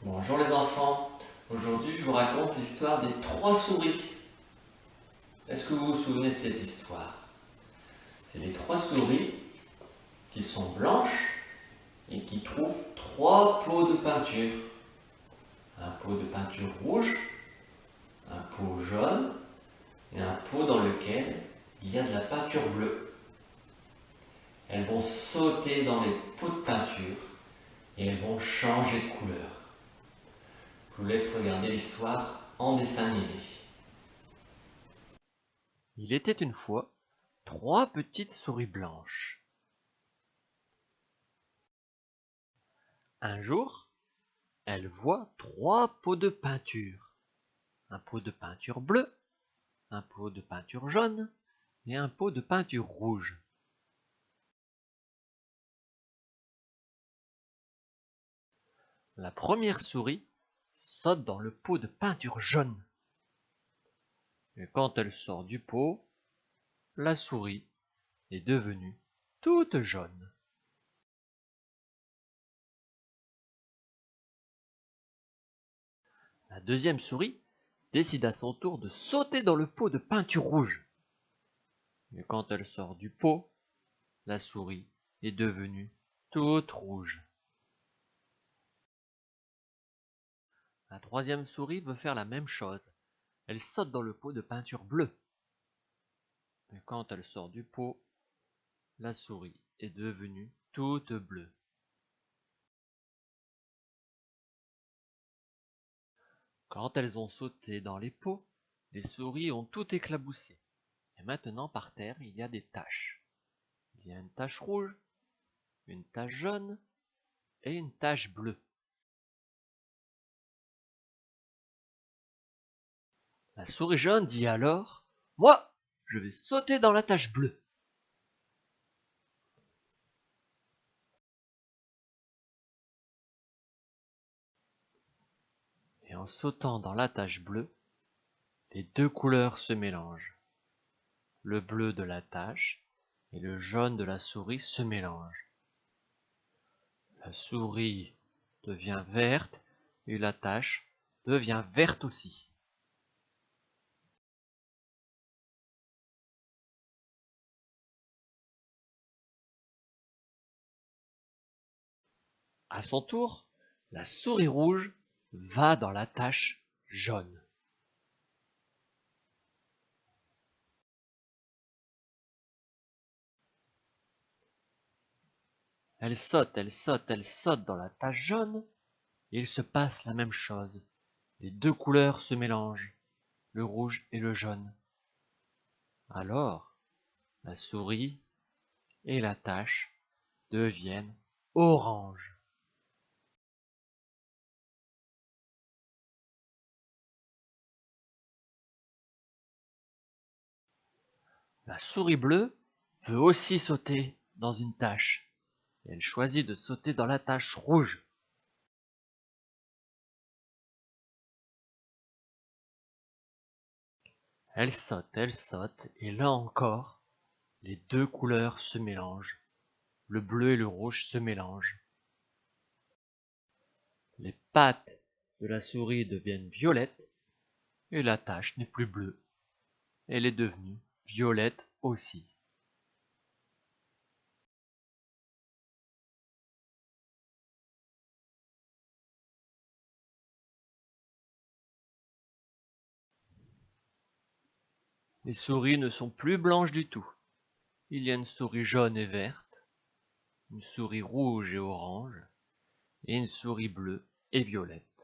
Bonjour les enfants, aujourd'hui je vous raconte l'histoire des trois souris. Est-ce que vous vous souvenez de cette histoire? C'est les trois souris qui sont blanches et qui trouvent trois pots de peinture. Un pot de peinture rouge, un pot jaune et un pot dans lequel il y a de la peinture bleue. Elles vont sauter dans les pots de peinture et elles vont changer de couleur. Je vous laisse regarder l'histoire en dessin animé. Il était une fois trois petites souris blanches. Un jour, elles voient trois pots de peinture. Un pot de peinture bleue, un pot de peinture jaune et un pot de peinture rouge. La première souris saute dans le pot de peinture jaune. Et quand elle sort du pot, la souris est devenue toute jaune. La deuxième souris décide à son tour de sauter dans le pot de peinture rouge. Et quand elle sort du pot, la souris est devenue toute rouge. La troisième souris veut faire la même chose. Elle saute dans le pot de peinture bleue. Mais quand elle sort du pot, la souris est devenue toute bleue. Quand elles ont sauté dans les pots, les souris ont tout éclaboussé. Et maintenant par terre, il y a des taches. Il y a une tache rouge, une tache jaune et une tache bleue. La souris jaune dit alors: Moi, je vais sauter dans la tache bleue. Et en sautant dans la tache bleue, les deux couleurs se mélangent. Le bleu de la tache et le jaune de la souris se mélangent. La souris devient verte et la tache devient verte aussi. À son tour, la souris rouge va dans la tache jaune. Elle saute, elle saute, elle saute dans la tache jaune et il se passe la même chose. Les deux couleurs se mélangent, le rouge et le jaune. Alors, la souris et la tache deviennent orange. La souris bleue veut aussi sauter dans une tache. Et elle choisit de sauter dans la tache rouge. Elle saute, et là encore, les deux couleurs se mélangent. Le bleu et le rouge se mélangent. Les pattes de la souris deviennent violettes, et la tache n'est plus bleue. Elle est devenue violette aussi. Les souris ne sont plus blanches du tout. Il y a une souris jaune et verte, une souris rouge et orange, et une souris bleue et violette.